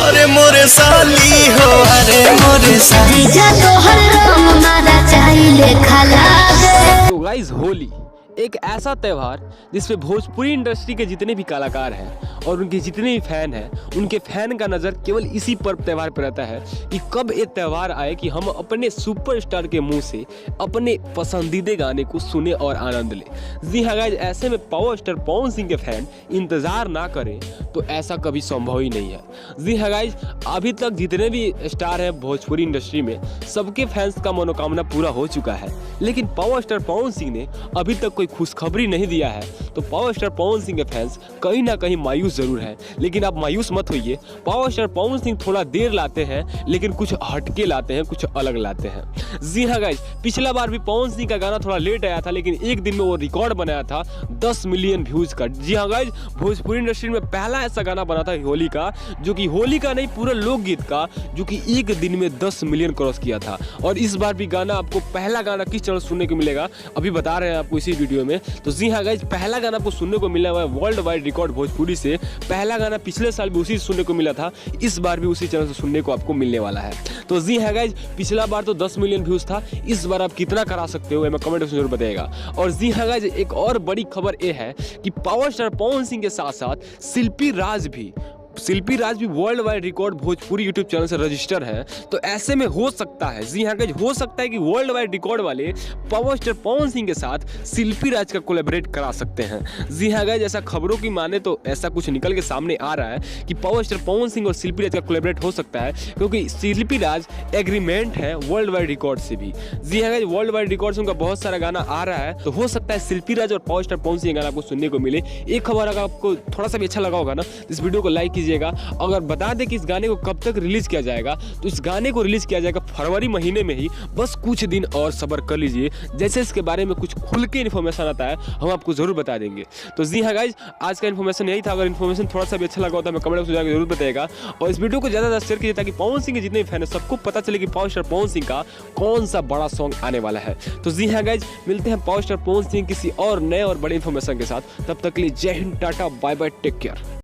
अरे मोरे साली हो, अरे मोरे साली। तो गाइस, होली एक ऐसा त्यौहार जिसमें भोजपुरी इंडस्ट्री के जितने भी कलाकार हैं और उनके जितने भी फैन हैं, उनके फैन का नज़र केवल इसी पर्व त्यौहार पर रहता है कि कब ये त्यौहार आए कि हम अपने सुपरस्टार के मुंह से अपने पसंदीदा गाने को सुने और आनंद लें। जी हाँ गाइस, ऐसे में पावर स्टार पवन सिंह के फैन इंतज़ार ना करें तो ऐसा कभी संभव ही नहीं है। जी हाँ गाइस, अभी तक जितने भी स्टार हैं भोजपुरी इंडस्ट्री में, सबके फैंस का मनोकामना पूरा हो चुका है, लेकिन पावर स्टार पवन सिंह ने अभी तक कोई खुशखबरी नहीं दिया है। तो पावर स्टार पवन सिंह के फैंस कहीं ना कहीं मायूस जरूर हैं, लेकिन आप मायूस मत होइए। पावर स्टार पवन सिंह थोड़ा देर लाते हैं, लेकिन कुछ हटके लाते हैं, कुछ अलग लाते हैं। जी हाँ गाइस, पिछला बार भी पवन सिंह का गाना थोड़ा लेट आया था, लेकिन एक दिन में वो रिकॉर्ड बनाया था 10 मिलियन व्यूज का। जी हाँ गाइस, भोजपुरी इंडस्ट्री में पहला ऐसा गाना बना था होली का, जो कि होली का नहीं, पूरा लोकगीत का, जो कि एक दिन में 10 मिलियन क्रॉस किया था। और इस बार भी गाना आपको, पहला गाना किस चैनल सुनने को मिलेगा अभी बता रहे हैं आपको इसी वीडियो में। तो जी हाँ गाइस, पहला गाना आपको सुनने को मिला हुआ है वर्ल्ड वाइड रिकॉर्ड भोजपुरी से। पहला गाना पिछले साल भी उसी से सुनने को मिला था, इस बार भी उसी चैनल से सुनने को आपको मिलने वाला है। तो जी हाँ गाइस, पिछला बार तो 10 मिलियन व्यूज था, इस बार आप कितना करा सकते हो हमें कमेंट में जरूर बताइएगा। और जी हाँ गाइस, एक और बड़ी खबर ये है कि पावर स्टार पवन सिंह के साथ साथ शिल्पी राज भी world wide record Bhojpuri YouTube channel से रजिस्टर है। तो ऐसे में हो सकता है, जी हाँ गाइस, हो सकता है कि वर्ल्ड वाइड रिकॉर्ड वाले पावर स्टार पवन सिंह के साथ शिल्पी राज का कोलैबोरेट करा सकते हैं। जी हाँ गाइस, ऐसा खबरों की माने तो ऐसा कुछ निकल के सामने आ रहा है कि पावर स्टार पवन सिंह और शिल्पी राज का कोलैबोरेट हो सकता है, क्योंकि शिल्पी राज एग्रीमेंट है वर्ल्ड वाइड रिकॉर्ड से भी। जी हाँ गाइस, वर्ल्ड वाइड रिकॉर्ड से उनका बहुत सारा गाना आ रहा है, तो हो सकता है शिल्पी राज और पावर स्टार पवन सिंह गाना आपको सुनने को मिले। एक खबर अगर आपको थोड़ा सा भी अच्छा लगा होगा ना, इस वीडियो को लाइक कीजिएगा। अगर बता दें कि इस गाने को कब तक रिलीज किया जाएगा, तो इस गाने को रिलीज किया जाएगा फरवरी महीने में ही। बस कुछ दिन और सब्र कर लीजिए, जैसे इसके बारे में कुछ खुल के इन्फॉर्मेशन आता है हम आपको जरूर बता देंगे। तो जी हाँ गाइज, आज का इन्फॉर्मेशन यही था। अगर इन्फॉर्मेशन थोड़ा सा भी अच्छा लगा होता है मैं कमेंट में जरूर बताएगा, और इस वीडियो को ज़्यादा शेयर कीजिए ताकि पवन सिंह के जितने फैन है सबको पता चले कि पावर स्टार पवन सिंह का कौन सा बड़ा सॉन्ग आने वाला है। तो जी हाँ गाइज, मिलते हैं पावर स्टार पवन सिंह किसी और नए और बड़े इन्फॉर्मेशन के साथ। तब तक के लिए Jai Hind, tata, bye bye, take care.